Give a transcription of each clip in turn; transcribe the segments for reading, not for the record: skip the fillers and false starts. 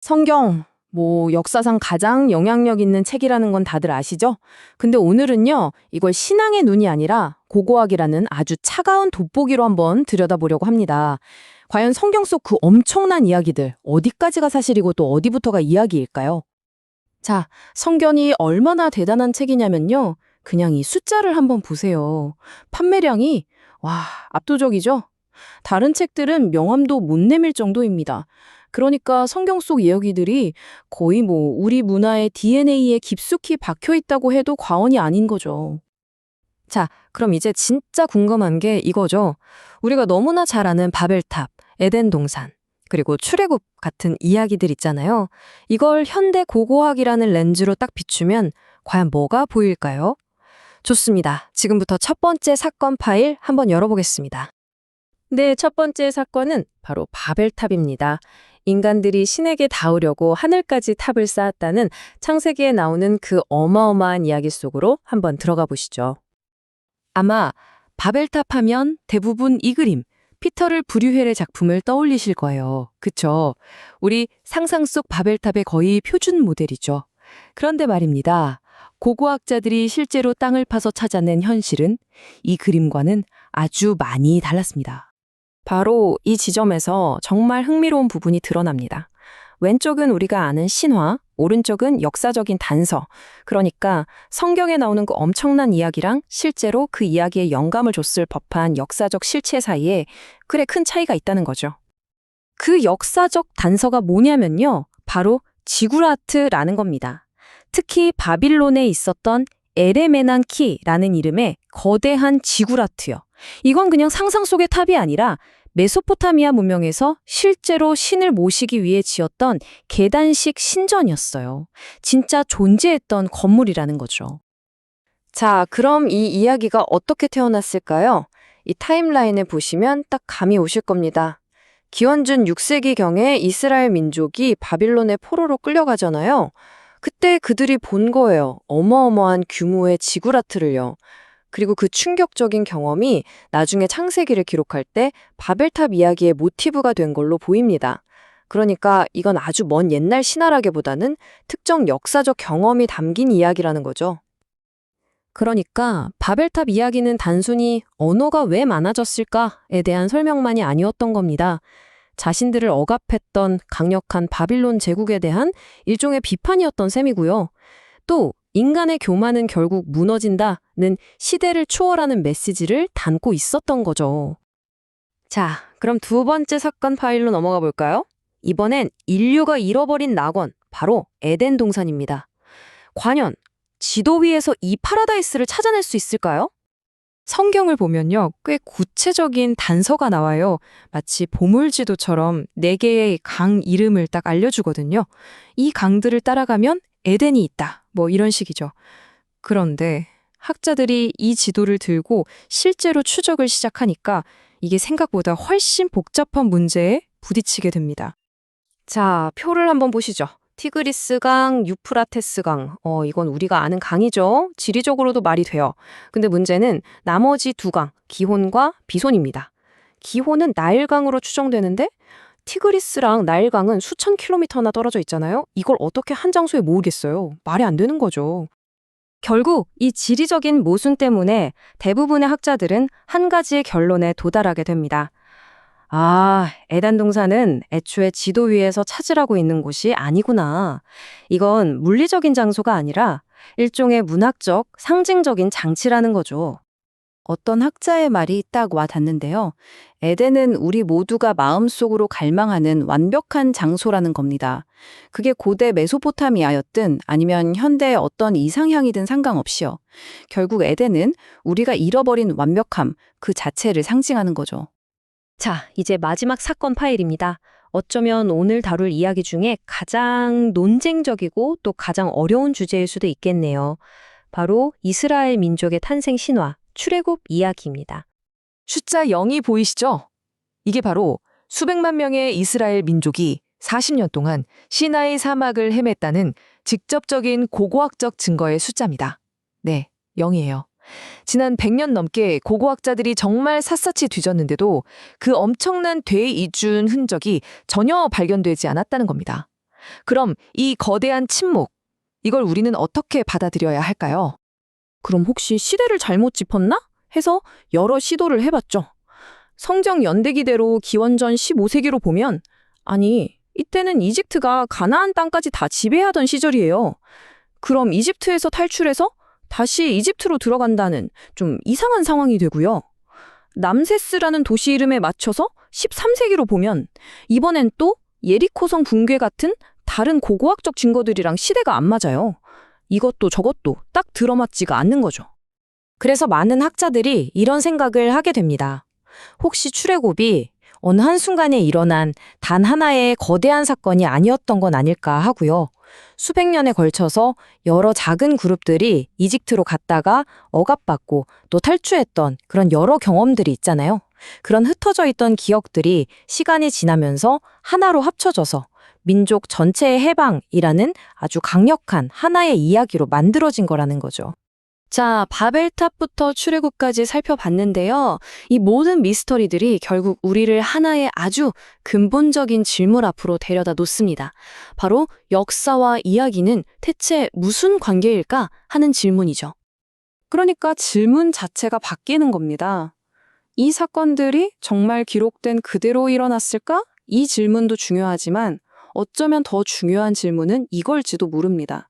성경, 역사상 가장 영향력 있는 책이라는 건 다들 아시죠? 근데 오늘은요, 이걸 신앙의 눈이 아니라 고고학이라는 아주 차가운 돋보기로 한번 들여다보려고 합니다. 과연 성경 속 그 엄청난 이야기들, 어디까지가 사실이고 또 어디부터가 이야기일까요? 자, 성경이 얼마나 대단한 책이냐면요. 그냥 이 숫자를 한번 보세요. 판매량이, 압도적이죠? 다른 책들은 명함도 못 내밀 정도입니다. 그러니까 성경 속 이야기들이 거의 우리 문화의 DNA에 깊숙이 박혀 있다고 해도 과언이 아닌 거죠. 자, 그럼 이제 진짜 궁금한 게 이거죠. 우리가 너무나 잘 아는 바벨탑, 에덴 동산, 그리고 출애굽 같은 이야기들 있잖아요. 이걸 현대 고고학이라는 렌즈로 딱 비추면 과연 뭐가 보일까요? 좋습니다. 지금부터 첫 번째 사건 파일 한번 열어보겠습니다. 네, 첫 번째 사건은 바로 바벨탑입니다. 인간들이 신에게 닿으려고 하늘까지 탑을 쌓았다는 창세기에 나오는 그 어마어마한 이야기 속으로 한번 들어가 보시죠. 아마 바벨탑 하면 대부분 이 그림, 피터를 브류헬의 작품을 떠올리실 거예요. 그쵸? 우리 상상 속 바벨탑의 거의 표준 모델이죠. 그런데 말입니다. 고고학자들이 실제로 땅을 파서 찾아낸 현실은 이 그림과는 아주 많이 달랐습니다. 바로 이 지점에서 정말 흥미로운 부분이 드러납니다. 왼쪽은 우리가 아는 신화, 오른쪽은 역사적인 단서. 그러니까 성경에 나오는 그 엄청난 이야기랑 실제로 그 이야기에 영감을 줬을 법한 역사적 실체 사이에 큰 차이가 있다는 거죠. 그 역사적 단서가 뭐냐면요. 바로 지구라트라는 겁니다. 특히 바빌론에 있었던 에레메난키라는 이름의 거대한 지구라트요. 이건 그냥 상상 속의 탑이 아니라 메소포타미아 문명에서 실제로 신을 모시기 위해 지었던 계단식 신전이었어요. 진짜 존재했던 건물이라는 거죠. 자, 그럼 이 이야기가 어떻게 태어났을까요? 이 타임라인을 보시면 딱 감이 오실 겁니다. 기원전 6세기경에 이스라엘 민족이 바빌론의 포로로 끌려가잖아요. 그때 그들이 본 거예요. 어마어마한 규모의 지구라트를요. 그리고 그 충격적인 경험이 나중에 창세기를 기록할 때 바벨탑 이야기의 모티브가 된 걸로 보입니다. 그러니까 이건 아주 먼 옛날 신화라기보다는 특정 역사적 경험이 담긴 이야기라는 거죠. 그러니까 바벨탑 이야기는 단순히 언어가 왜 많아졌을까에 대한 설명만이 아니었던 겁니다. 자신들을 억압했던 강력한 바빌론 제국에 대한 일종의 비판이었던 셈이고요. 또 인간의 교만은 결국 무너진다는 시대를 초월하는 메시지를 담고 있었던 거죠. 자, 그럼 두 번째 사건 파일로 넘어가 볼까요? 이번엔 인류가 잃어버린 낙원, 바로 에덴 동산입니다. 과연 지도 위에서 이 파라다이스를 찾아낼 수 있을까요? 성경을 보면요, 꽤 구체적인 단서가 나와요. 마치 보물지도처럼 4개의 강 이름을 딱 알려주거든요. 이 강들을 따라가면 에덴이 있다. 이런 식이죠. 그런데 학자들이 이 지도를 들고 실제로 추적을 시작하니까 이게 생각보다 훨씬 복잡한 문제에 부딪히게 됩니다. 자, 표를 한번 보시죠. 티그리스강, 유프라테스강. 이건 우리가 아는 강이죠. 지리적으로도 말이 돼요. 근데 문제는 나머지 두 강, 기혼과 비손입니다. 기혼은 나일강으로 추정되는데 티그리스랑 나일강은 수천 킬로미터나 떨어져 있잖아요. 이걸 어떻게 한 장소에 모으겠어요? 말이 안 되는 거죠. 결국 이 지리적인 모순 때문에 대부분의 학자들은 한 가지의 결론에 도달하게 됩니다. 에덴 동산은 애초에 지도 위에서 찾으라고 있는 곳이 아니구나. 이건 물리적인 장소가 아니라 일종의 문학적, 상징적인 장치라는 거죠. 어떤 학자의 말이 딱 와 닿는데요. 에덴은 우리 모두가 마음속으로 갈망하는 완벽한 장소라는 겁니다. 그게 고대 메소포타미아였든 아니면 현대의 어떤 이상향이든 상관없이요. 결국 에덴은 우리가 잃어버린 완벽함 그 자체를 상징하는 거죠. 자, 이제 마지막 사건 파일입니다. 어쩌면 오늘 다룰 이야기 중에 가장 논쟁적이고 또 가장 어려운 주제일 수도 있겠네요. 바로 이스라엘 민족의 탄생 신화, 출애굽 이야기입니다. 숫자 0이 보이시죠? 이게 바로 수백만 명의 이스라엘 민족이 40년 동안 시나이 사막을 헤맸다는 직접적인 고고학적 증거의 숫자입니다. 네, 0이에요. 지난 100년 넘게 고고학자들이 정말 샅샅이 뒤졌는데도 그 엄청난 되이준 흔적이 전혀 발견되지 않았다는 겁니다. 그럼 이 거대한 침묵, 이걸 우리는 어떻게 받아들여야 할까요? 그럼 혹시 시대를 잘못 짚었나? 해서 여러 시도를 해봤죠. 성경 연대기대로 기원전 15세기로 보면 아니 이때는 이집트가 가나안 땅까지 다 지배하던 시절이에요. 그럼 이집트에서 탈출해서 다시 이집트로 들어간다는 좀 이상한 상황이 되고요. 남세스라는 도시 이름에 맞춰서 13세기로 보면 이번엔 또 예리코성 붕괴 같은 다른 고고학적 증거들이랑 시대가 안 맞아요. 이것도 저것도 딱 들어맞지가 않는 거죠. 그래서 많은 학자들이 이런 생각을 하게 됩니다. 혹시 출애굽이 어느 한순간에 일어난 단 하나의 거대한 사건이 아니었던 건 아닐까 하고요. 수백 년에 걸쳐서 여러 작은 그룹들이 이집트로 갔다가 억압받고 또 탈주했던 그런 여러 경험들이 있잖아요. 그런 흩어져 있던 기억들이 시간이 지나면서 하나로 합쳐져서 민족 전체의 해방이라는 아주 강력한 하나의 이야기로 만들어진 거라는 거죠. 자, 바벨탑부터 출애굽까지 살펴봤는데요. 이 모든 미스터리들이 결국 우리를 하나의 아주 근본적인 질문 앞으로 데려다 놓습니다. 바로 역사와 이야기는 대체 무슨 관계일까 하는 질문이죠. 그러니까 질문 자체가 바뀌는 겁니다. 이 사건들이 정말 기록된 그대로 일어났을까? 이 질문도 중요하지만 어쩌면 더 중요한 질문은 이걸지도 모릅니다.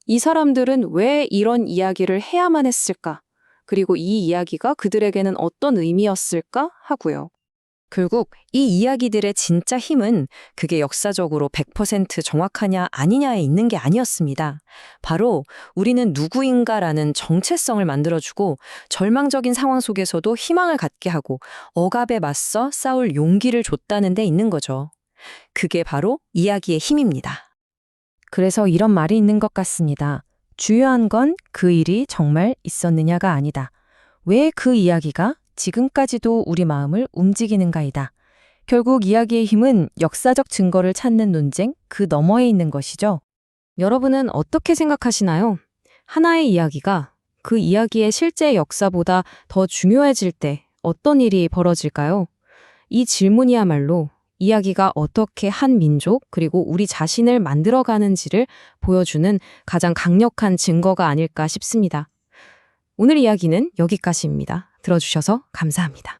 이 사람들은 왜 이런 이야기를 해야만 했을까? 그리고 이 이야기가 그들에게는 어떤 의미였을까? 하고요. 결국 이 이야기들의 진짜 힘은 그게 역사적으로 100% 정확하냐 아니냐에 있는 게 아니었습니다. 바로 우리는 누구인가라는 정체성을 만들어주고 절망적인 상황 속에서도 희망을 갖게 하고 억압에 맞서 싸울 용기를 줬다는 데 있는 거죠. 그게 바로 이야기의 힘입니다. 그래서 이런 말이 있는 것 같습니다. 중요한 건 그 일이 정말 있었느냐가 아니다. 왜 그 이야기가 지금까지도 우리 마음을 움직이는가이다. 결국 이야기의 힘은 역사적 증거를 찾는 논쟁 그 너머에 있는 것이죠. 여러분은 어떻게 생각하시나요? 하나의 이야기가 그 이야기의 실제 역사보다 더 중요해질 때 어떤 일이 벌어질까요? 이 질문이야말로 이야기가 어떻게 한 민족 그리고 우리 자신을 만들어가는지를 보여주는 가장 강력한 증거가 아닐까 싶습니다. 오늘 이야기는 여기까지입니다. 들어주셔서 감사합니다.